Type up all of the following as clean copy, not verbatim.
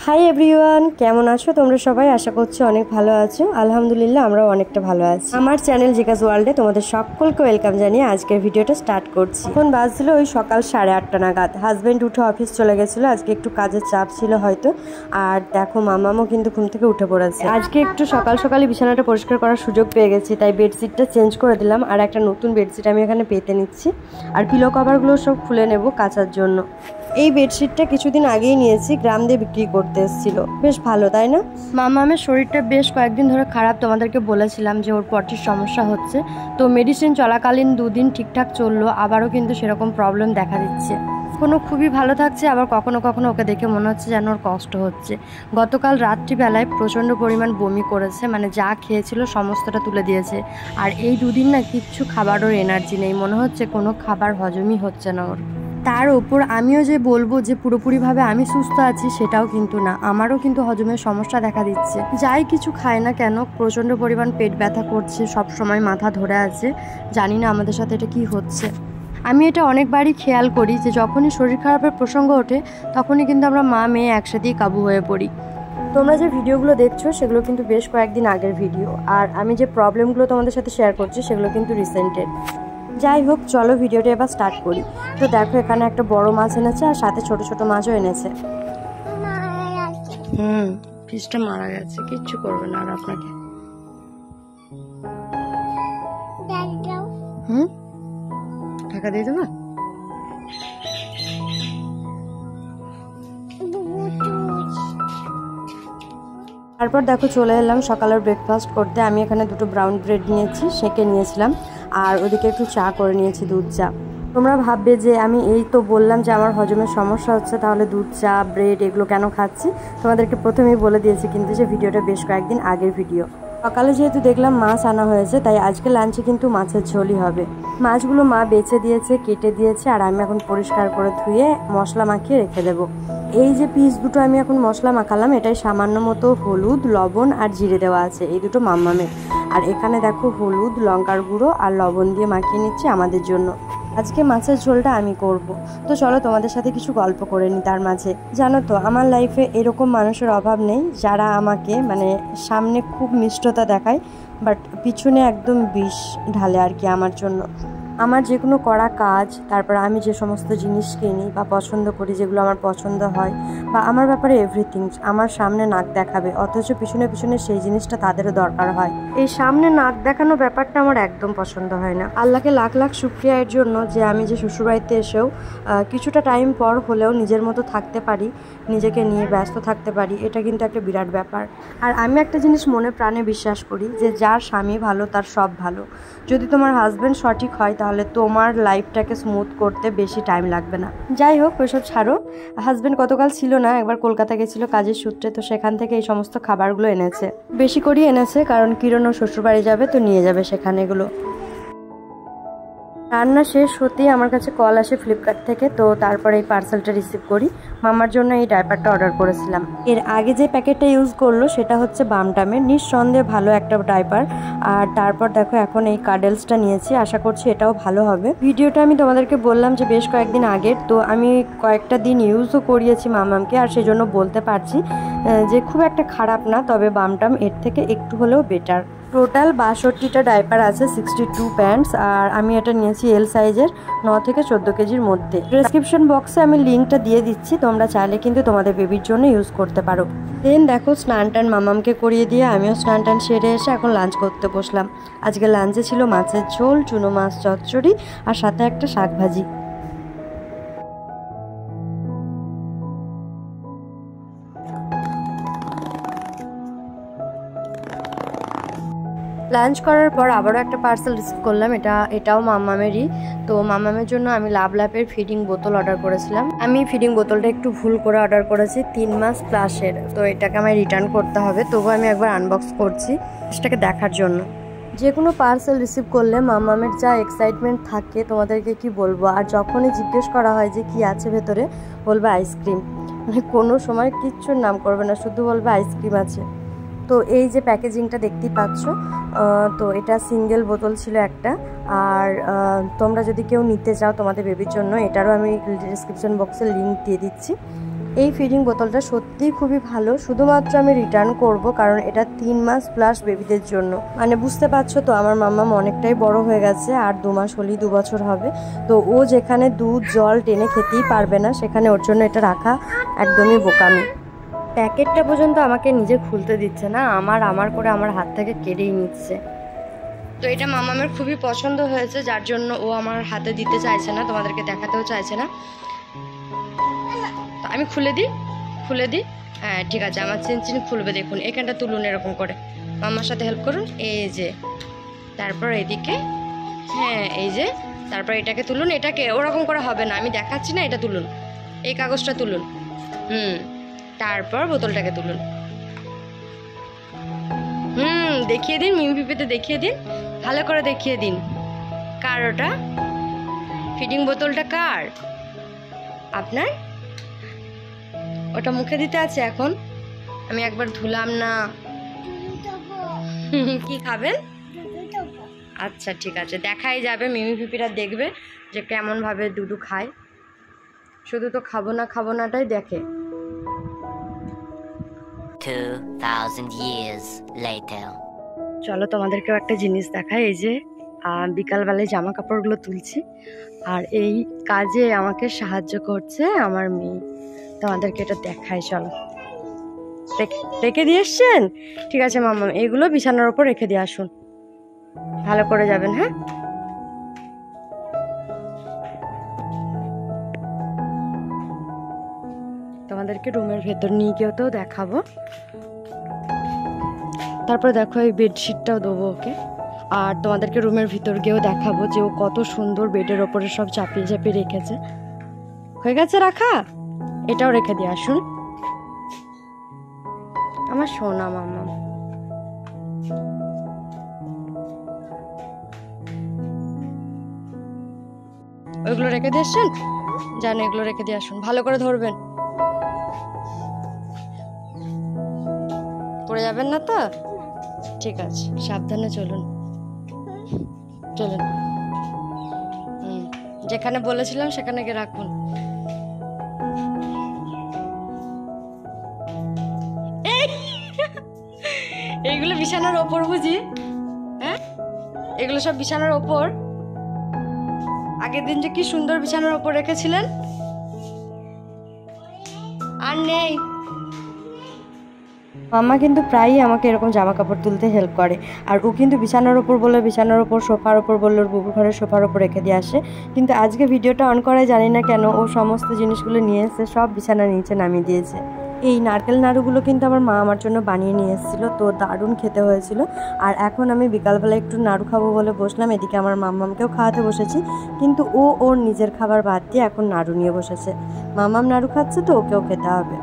Hi everyone, কেমন আছো তোমরা সবাই? আশা করছি অনেক ভালো আছো। আলহামদুলিল্লাহ আমরাও অনেকটা ভালো আছি। আমার চ্যানেল জিকাস ওয়ার্ল্ডে তোমাদের সকলকে ওয়েলকাম জানিয়ে আজকের ভিডিওটা স্টার্ট করছি। এখন বাজছিল ওই সকাল 8:30 নাগাদ। হাজব্যান্ড উঠে অফিস চলে গেছিলো, আজকে একটু কাজের চাপ ছিল হয়তো। আর দেখো মামামও কিন্তু ঘুম থেকে উঠে পড়েছে। আজকে একটু সকাল সকালই বিছানাটা পরিষ্কার করার সুযোগ পেয়ে গেছি, তাই বেডশিটটা চেঞ্জ করে দিলাম আর একটা নতুন বেডশিট আমি এখানে পেতে নিচ্ছি। আর পিলো কভারগুলো সব খুলে নেব কাচার জন্য। এই বেডশিটটা কিছুদিন আগেই নিয়েছি, গ্রাম দিয়ে বিক্রি করতে এসেছিল। বেশ ভালো তাই না? মামামের শরীরটা বেশ কয়েকদিন ধরে খারাপ, তোমাদেরকে বলেছিলাম যে ওর পটির সমস্যা হচ্ছে। তো মেডিসিন চলাকালীন 2 দিন ঠিকঠাক চললো, আবারও কিন্তু সেরকম প্রবলেম দেখা দিচ্ছে। কখনো খুবই ভালো থাকছে, আবার কখনো কখনো ওকে দেখে মনে হচ্ছে যেন ওর কষ্ট হচ্ছে। গতকাল রাত্রিবেলায় প্রচণ্ড পরিমাণ বমি করেছে, মানে যা খেয়েছিল সমস্তটা তুলে দিয়েছে। আর এই 2 দিন না কিচ্ছু খাবারের এনার্জি নেই, মনে হচ্ছে কোনো খাবার হজমই হচ্ছে না ওর। তার ওপর আমিও যে বলবো যে পুরোপুরিভাবে আমি সুস্থ আছি সেটাও কিন্তু না, আমারও কিন্তু হজমের সমস্যা দেখা দিচ্ছে। যাই কিছু খায় না কেন প্রচণ্ড পরিমাণ পেট ব্যথা করছে, সব সময় মাথা ধরে আছে। জানি না আমাদের সাথে এটা কি হচ্ছে। আমি এটা অনেকবারই খেয়াল করি যে যখনই শরীর খারাপের প্রসঙ্গ ওঠে তখনই কিন্তু আমরা মা মেয়ে একসাথেই কাবু হয়ে পড়ি। তোমরা যে ভিডিওগুলো দেখছো সেগুলো কিন্তু বেশ কয়েকদিন আগের ভিডিও, আর আমি যে প্রবলেমগুলো তোমাদের সাথে শেয়ার করছি সেগুলো কিন্তু রিসেন্টের। যাই হোক, চলো ভিডিওটা এবার স্টার্ট করি। তো দেখো এখানে একটা বড় মাছ এনেছে আর সাথে ছোট ছোট মাছও এনেছে। ফিশটা মারা গেছে, কিচ্ছু করবে না আর আপনাকে। টাকা দিয়ে দেবো। তারপর দেখো চলে এলাম সকালের ব্রেকফাস্ট করতে। আমি এখানে 2টো ব্রাউন ব্রেড নিয়েছি, সেঁকে নিয়েছিলাম, আর ওদিকে একটু চা করে নিয়েছি, দুধ চা। তোমরা ভাববে যে আমি এই তো বললাম যে আমার হজমের সমস্যা হচ্ছে, তাহলে দুধ চা ব্রেড এগুলো কেন খাচ্ছি। তোমাদেরকে প্রথমেই বলে দিয়েছি কিন্তু যে ভিডিওটা বেশ কয়েকদিন আগের ভিডিও। সকালে যেহেতু দেখলাম মাছ আনা হয়েছে, তাই আজকে লাঞ্চে কিন্তু মাছের ঝোলই হবে। মাছগুলো মা বেছে দিয়েছে, কেটে দিয়েছে, আর আমি এখন পরিষ্কার করে ধুয়ে মশলা মাখিয়ে রেখে দেবো। এই যে পিস দুটো আমি এখন মশলা মাখালাম, এটাই সামান্য মতো হলুদ, লবণ আর জিরে দেওয়া আছে, এই দুটো মাম্মামের। আর এখানে দেখো হলুদ, লঙ্কার গুঁড়ো আর লবণ দিয়ে মাখিয়ে নিচ্ছি আমাদের জন্য। আজকে মাছের ঝোলটা আমি করব। তো চলো তোমাদের সাথে কিছু গল্প করে নিই তার মাঝে। জানো তো আমার লাইফে এরকম মানুষের অভাব নেই যারা আমাকে মানে সামনে খুব মিষ্টতা দেখায়, বাট পিছনে একদম বিষ ঢালে আর কি আমার জন্য। আমার যে কোনো করা কাজ, তারপর আমি যে সমস্ত জিনিস কিনি বা পছন্দ করি, যেগুলো আমার পছন্দ হয়, বা আমার ব্যাপারে এভরিথিং আমার সামনে নাক দেখাবে, অথচ পিছনে পিছনে সেই জিনিসটা তাদেরও দরকার হয়। এই সামনে নাক দেখানো ব্যাপারটা আমার একদম পছন্দ হয় না। আল্লাহকে লাখ লাখ শুকরিয়া এর জন্য যে আমি যে শ্বশুরবাড়িতে এসেও কিছুটা টাইম পর হলেও নিজের মতো থাকতে পারি, নিজেকে নিয়ে ব্যস্ত থাকতে পারি, এটা কিন্তু একটা বিরাট ব্যাপার। আর আমি একটা জিনিস মনে প্রাণে বিশ্বাস করি যে যার স্বামী ভালো তার সব ভালো। যদি তোমার হাজব্যান্ড সঠিক হয় তাহলে তোমার লাইফটাকে স্মুথ করতে বেশি টাইম লাগবে না। যাই হোক ওইসব ছাড়ো। হাজব্যান্ড গতকাল ছিল না, একবার কলকাতা গেছিলো কাজের সূত্রে, তো সেখান থেকে এই সমস্ত খাবারগুলো এনেছে, বেশি করেই এনেছে, কারণ কিরণও শ্বশুরবাড়ি যাবে তো নিয়ে যাবে সেখানে এগুলো। রান্না শেষ হতেই আমার কাছে কল আসে ফ্লিপকার্ট থেকে, তো তারপরে এই পার্সেলটা রিসিভ করি। মামার জন্য এই ডাইপারটা অর্ডার করেছিলাম। এর আগে যে প্যাকেটটা ইউজ করলো সেটা হচ্ছে বামটামের, নিঃসন্দেহে ভালো একটা ডাইপার। আর তারপর দেখো এখন এই কাডেলসটা নিয়েছি, আশা করছি এটাও ভালো হবে। ভিডিওটা আমি তোমাদেরকে বললাম যে বেশ কয়েকদিন আগের, তো আমি কয়েকটা দিন ইউজও করিয়েছি মামামকে, আর সেজন্য বলতে পারছি যে খুব একটা খারাপ না, তবে বামটাম এর থেকে একটু হলেও বেটার। টোটাল 62টা ডাইপার আছে, 62 প্যান্টস, আর আমি এটা নিয়েছি এল সাইজের, 9 থেকে 14 কেজির মধ্যে। ডেসক্রিপশন বক্সে আমি লিঙ্কটা দিয়ে দিচ্ছি, তোমরা চাইলে কিন্তু তোমাদের বেবির জন্য ইউজ করতে পারো। দেন দেখো স্নান টান মামামকে করিয়ে দিয়ে আমিও স্নান টান সেরে এসে এখন লাঞ্চ করতে বসলাম। আজকে লাঞ্চে ছিল মাছের ঝোল, চুনো মাছ চচ্চড়ি, আর সাথে একটা শাক ভাজি। লাঞ্চ করার পর আবারও একটা পার্সেল রিসিভ করলাম, এটাও মাম্মামেরই। তো মাম্মামের জন্য আমি লাভলাপের ফিডিং বোতল অর্ডার করেছিলাম। আমি ফিডিং বোতলটা একটু ভুল করে অর্ডার করেছি, 3 মাস প্লাসের, তো এটাকে আমায় রিটার্ন করতে হবে। তবু আমি একবার আনবক্স করছি সেটাকে দেখার জন্য। যে কোনো পার্সেল রিসিভ করলে মাম্মামের যা এক্সাইটমেন্ট থাকে তোমাদেরকে কি বলবো। আর যখনই জিজ্ঞেস করা হয় যে কি আছে ভেতরে, বলবে আইসক্রিম, মানে কোনো সময় কিচ্ছুর নাম করবে না, শুধু বলবে আইসক্রিম আছে। তো এই যে প্যাকেজিংটা দেখতেই পাচ্ছ, তো এটা সিঙ্গেল বোতল ছিল একটা। আর তোমরা যদি কেউ নিতে চাও তোমাদের বেবির জন্য, এটারও আমি ডিসক্রিপশন বক্সে লিঙ্ক দিয়ে দিচ্ছি। এই ফিডিং বোতলটা সত্যিই খুবই ভালো, শুধুমাত্র আমি রিটার্ন করব কারণ এটা 3 মাস প্লাস বেবিদের জন্য। মানে বুঝতে পারছো তো, আমার মাম্মাম অনেকটাই বড় হয়ে গেছে, আর 2 মাস হলেই 2 বছর হবে। তো ও যেখানে দুধ জল টেনে খেতেই পারবে না, সেখানে ওর জন্য এটা রাখা একদমই বোকামি। প্যাকেটটা পর্যন্ত আমাকে নিজে খুলতে দিচ্ছে না, আমার করে আমার হাত থেকে কেড়েই নিচ্ছে। তো এটা মামামের খুবই পছন্দ হয়েছে, যার জন্য ও আমার হাতে দিতে চাইছে না, তোমাদেরকে দেখাতেও চাইছে না। তো আমি খুলে দিই। হ্যাঁ ঠিক আছে, আমার চিনচিন খুলবে। দেখুন এখানটা তুলুন এরকম করে, মামার সাথে হেল্প করুন। এই যে, তারপর এদিকে, হ্যাঁ এই যে, তারপর এটাকে তুলুন। এটাকে ওরকম করে হবে না, আমি দেখাচ্ছি না, এটা তুলুন, এই কাগজটা তুলুন। তারপর বোতলটাকে তুলুন। দেখিয়ে দিন, মিমি পিপিতে দেখিয়ে দিন, ভালো করে দেখিয়ে দিন। কার ওটা? ফিডিং বোতলটা কার? আপনার? ওটা মুখে দিতে আছে এখন, আমি একবার ধুলাম না। কি খাবেন? আচ্ছা ঠিক আছে, দেখাই যাবে, মিমি পিপিরা দেখবে যে কেমন ভাবে দুধু খায়। শুধু তো খাবো নাটাই দেখে। 2000 years later. চলো তোমাদেরকেও একটা জিনিস দেখাই। এই যে বিকালবেলায় জামা কাপড়গুলো তুলছি, আর এই কাজে আমাকে সাহায্য করছে আমার মেয়ে। তোমাদেরকে এটা দেখাই, চলো। রেখে দিয়ে এসছেন? ঠিক আছে মাম্মা, এগুলো বিছানার ওপর রেখে দিয়ে আসুন, ভালো করে যাবেন। হ্যাঁ তোমাদেরকে রুমের ভেতর নিয়ে গিয়েও তো দেখাবো। তারপর দেখো এই বেডশিটটাও দেবো ওকে, আর তোমাদেরকে রুমের ভিতর গিয়েও দেখাবো যে ও কত সুন্দর বেডের ওপরে সব চাপিয়ে রেখেছে। হয়ে গেছে রাখা, এটাও রেখে দিয়ে আসুন আমার সোনা মামা। ওইগুলো রেখে দিয়ে আসছেন, জানো এগুলো রেখে দিয়ে আসুন, ভালো করে ধরবেন, পড়ে যাবেন না তো? ঠিক আছে, সাবধানে চলুন। যেখানে বলেছিলাম সেখানে গিয়ে রাখুন। এইগুলো বিছানার ওপর বুঝি? হ্যাঁ এগুলো সব বিছানার ওপর। আগের দিন যে কি সুন্দর বিছানার ওপর রেখেছিলেন, আর নেই। মাম্মা কিন্তু প্রায়ই আমাকে এরকম জামা কাপড় তুলতে হেল্প করে, আর ও কিন্তু বিছানার ওপর বলে বিছানার ওপর, সোফার ওপর বললে ওর বুবুর ঘরের সোফার ওপর রেখে দিয়ে আসে। কিন্তু আজকে ভিডিওটা অন করায় জানি না কেন ও সমস্ত জিনিসগুলো নিয়ে এসে সব বিছানার নিচে নামিয়ে দিয়েছে। এই নারকেল নাড়ুগুলো কিন্তু আমার মা আমার জন্য বানিয়ে নিয়ে এসেছিলো, তো দারুণ খেতে হয়েছিল। আর এখন আমি বিকালবেলা একটু নাড়ু খাবো বলে বসলাম, এদিকে আমার মাম্মামকেও খাওয়াতে বসেছি, কিন্তু ও ওর নিজের খাবার বাদ দিয়ে এখন নাড়ু নিয়ে বসেছে। মাম্মাম নাড়ু খাচ্ছে তো ওকেও খেতে হবে।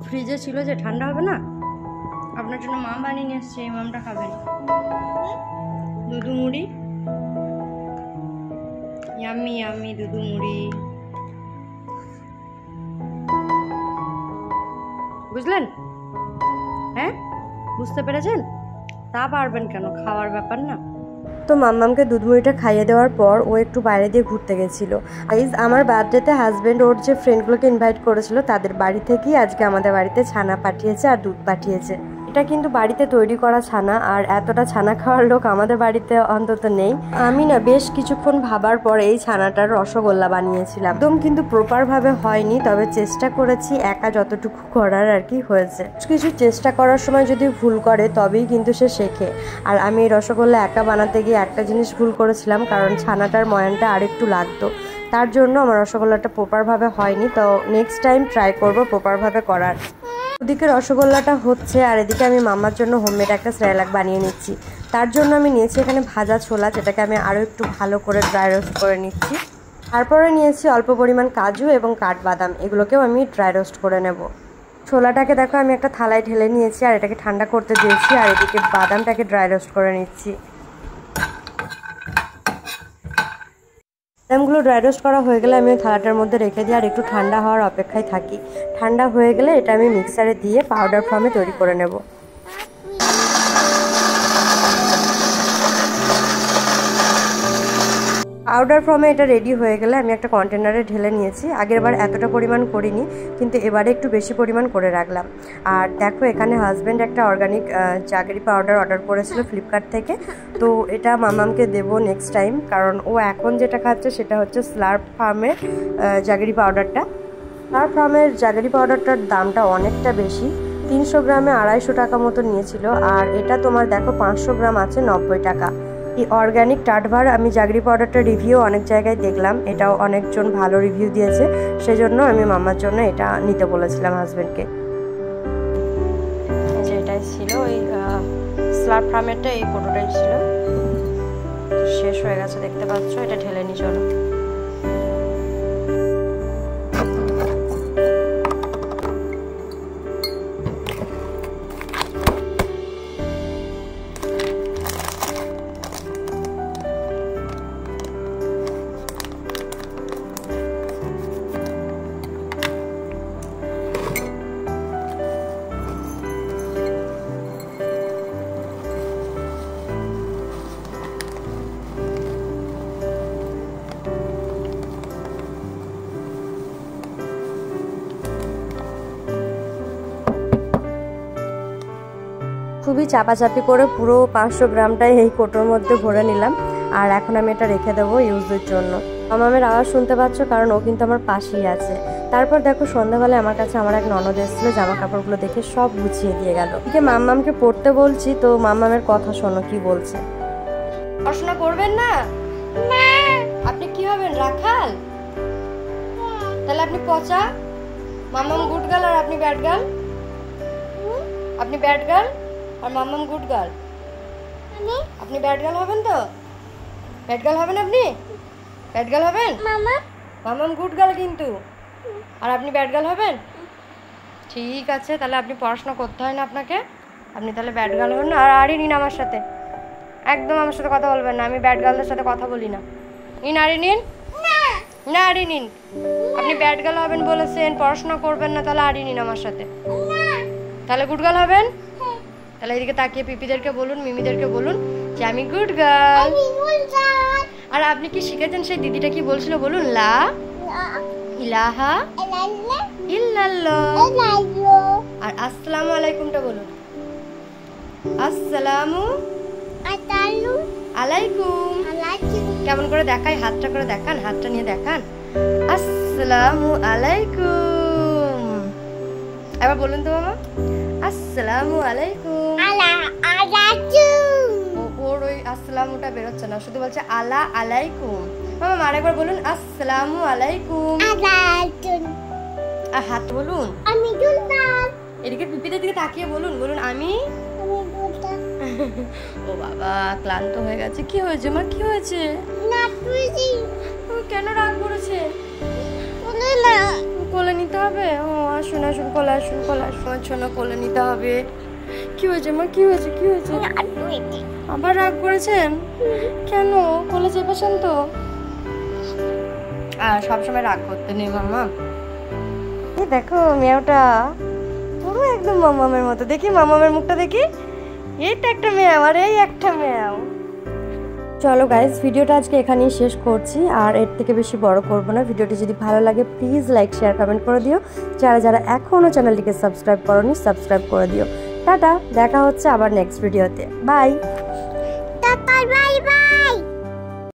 ফ্রিজে ছিল যে ঠান্ডা হবে না, আপনার জন্য মা বানিয়ে নিয়ে এসছে, এই মামটা খাবেন। দুধু মুড়ি, ইয়াম্মি ইয়াম্মি দুধু মুড়ি, বুঝলেন? হ্যাঁ বুঝতে পেরেছেন? তা পারবেন কেন, খাওয়ার ব্যাপার না। তো মাম্মামকে দুধ মুড়িটা খাইয়ে দেওয়ার পর ও একটু বাইরে দিয়ে ঘুরতে গেছিলো। আমার বার্থডেতে হাজব্যান্ড ওর যে ফ্রেন্ডগুলোকে ইনভাইট করেছিল তাদের বাড়ি থেকেই আজকে আমাদের বাড়িতে ছানা পাঠিয়েছে আর দুধ পাঠিয়েছে। এটা কিন্তু বাড়িতে তৈরি করা ছানা, আর এতটা ছানা খাওয়ার লোক আমাদের বাড়িতে অন্তত নেই। আমি না বেশ কিছুক্ষণ ভাবার পর এই ছানাটার রসগোল্লা বানিয়েছিলাম। একদম কিন্তু প্রপারভাবে হয়নি, তবে চেষ্টা করেছি, একা যতটুকু করার আর কি হয়েছে। কিছু চেষ্টা করার সময় যদি ভুল করে তবেই কিন্তু সে শেখে। আর আমি এই রসগোল্লা একা বানাতে গিয়ে একটা জিনিস ভুল করেছিলাম, কারণ ছানাটার ময়ানটা আরেকটু লাগতো, তার জন্য আমার রসগোল্লাটা প্রপারভাবে হয়নি। তো নেক্সট টাইম ট্রাই করবো প্রপারভাবে করার। ওদিকে রসগোল্লাটা হচ্ছে, আর এদিকে আমি মাম্মার জন্য হোমমেড একটা স্যালাড বানিয়ে নিচ্ছি। তার জন্য আমি নিয়েছি এখানে ভাজা ছোলা, যেটাকে আমি আরও একটু ভালো করে ড্রাই রোস্ট করে নিচ্ছি। তারপরে নিয়েছি অল্প পরিমাণ কাজু এবং কাঠবাদাম, এগুলোকেও আমি ড্রাই রোস্ট করে নেব। ছোলাটাকে দেখো আমি একটা থালায় ঢেলে নিয়েছি, আর এটাকে ঠান্ডা করতে দিয়েছি, আর এদিকে বাদামটাকে ড্রাই রোস্ট করে নিচ্ছি। বাদামগুলো ড্রাই রোস্ট করা হয়ে গেলে আমি ওই থালাটার মধ্যে রেখে দিই, আর একটু ঠান্ডা হওয়ার অপেক্ষায় থাকি। ঠান্ডা হয়ে গেলে এটা আমি মিক্সারে দিয়ে পাউডার ফর্মে তৈরি করে নেব। পাউডার ফর্মে এটা রেডি হয়ে গেলে আমি একটা কন্টেনারে ঢেলে নিয়েছি। আগেরবার এতটা পরিমাণ করিনি, কিন্তু এবারে একটু বেশি পরিমাণ করে রাখলাম। আর দেখো এখানে হাজব্যান্ড একটা অর্গানিক জাগেরি পাউডার অর্ডার করেছিল ফ্লিপকার্ট থেকে, তো এটা মামামকে দেবো নেক্সট টাইম, কারণ ও এখন যেটা খাচ্ছে সেটা হচ্ছে স্লার্প ফার্মের জাগেরি পাউডারটা। স্লার্প ফার্মের জাগেরি পাউডারটার দামটা অনেকটা বেশি, 300 গ্রামে 250 টাকা মতো নিয়েছিল, আর এটা তোমার দেখো 500 গ্রাম আছে 90 টাকা। এই অর্গ্যানিক টাটভার আমি জাগরি পাউডারটা রিভিউ অনেক জায়গায় দেখলাম, এটাও অনেকজন ভালো রিভিউ দিয়েছে, সেজন্য আমি মামার জন্য এটা নিতে বলেছিলাম হাজব্যান্ডকে। এটাই ছিল ওই স্লার্প ফার্মেরটা, এই ফটোটাই ছিল, শেষ হয়ে গেছে দেখতে পাচ্ছ। এটা ঢেলে নি চলো। খুবই চাপাচাপি করে পুরো 500 গ্রামটাই এই কোটোর মধ্যে ভরে নিলাম, আর এখন আমি এটা রেখে দেবো ইউজের জন্য। মামামের আওয়াজ শুনতে পাচ্ছ, কারণ ও কিন্তু আমার পাশেই আছে। তারপর দেখো সন্ধ্যাবেলায় আমার কাছে আমার এক ননদ এসেছিল, জামা কাপড়গুলো দেখে সব গুছিয়ে দিয়ে গেল। এদিকে মাম্মামকে পড়তে বলছি, তো মাম্মামের কথা শোনো কি বলছে। পড়াশোনা করবেন না? আপনি কি হবেন, রাখাল? তাহলে আপনি পচা। মাম্মাম গুড গার্ল আর আপনি ব্যাড গার্ল। আপনি ব্যাড গার্ল আর মাম্মাম গুড গার্ল। আপনি ব্যাড গার্ল হবেন তো? ব্যাড গার্ল হবেন আপনি? ব্যাড গার্ল হবেন? মাম্মাম গুড গার্ল কিন্তু, আর আপনি ব্যাড গার্ল হবেন? ঠিক আছে, তাহলে আপনি পড়াশোনা করতে হয় না আপনাকে, আপনি তাহলে ব্যাড গার্ল হন না। আর আড়ি নিন আমার সাথে, একদম আমার সাথে কথা বলবেন না, আমি ব্যাড গার্লদের সাথে কথা বলি না। নিন আড়ি নিন, না আড়ি নিন। আপনি ব্যাড গার্ল হবেন বলেছেন, পড়াশোনা করবেন না, তাহলে আড়ি নিন আমার সাথে। তাহলে গুড গার্ল হবেন? তাহলে এদিকে তাকিয়ে পিপিদেরকে বলুন, মিমিদেরকে বলুন যে আমি গুড গার্ল। আর আপনি কি শিখেছেন, সেই দিদিটা কি বলছিল বলুন? লা ইলাহা ইল্লাল্লাহ। আর আসসালামু আলাইকুমটা বলুন। আসসালামু আলাইকুম। কেমন করে দেখাই, হাতটা করে দেখান, হাতটা নিয়ে দেখান। আসসালামু আলাইকুম। এবার বলুন তো মামা, আসসালামু আলাইকুম। ওর ওই আসসালামুটা বেরোচ্ছে না, শুধু বলছে আলা আলাইকুম। মামা আরেকবার বলুন, আসসালামু আলাইকুম। আর হাত বলুন, এদিকে পিপিদের দিকে তাকিয়ে বলুন, বলুন আমি। ও বাবা, ক্লান্ত হয়ে গেছে। কি হয়েছে মা, কি হয়েছে? কেন রাগ করেছে? কোলে নিতে হবে। ও আসুন আসুন, কোলে আসুন, কোলে আসুন, শোনো কোলে নিতে হবে। কি হয়েছে মা, কি হয়েছে, কি হয়েছে? আবার রাগ করেছেন কেন? কোলে চেপেছেন তো। আর সবসময় রাগ করতে নেই মাম্মা। এই দেখো মেয়েটা পুরো একদম মাম্মামের মতো। দেখি মাম্মামের মুখটা দেখি, এইটা একটা মেয়ে, আর এই একটা মেয়ে। চলো গাইজ, ভিডিওটা আজকে এখানেই শেষ করছি, আর এর থেকে বেশি বড় করব না। ভিডিওটি যদি ভালো লাগে প্লিজ লাইক শেয়ার কমেন্ট করে দিও। যারা যারা এখনও চ্যানেলটিকে সাবস্ক্রাইব করোনি সাবস্ক্রাইব করে দিও। টাটা, দেখা হচ্ছে আবার নেক্সট ভিডিওতে। বাই।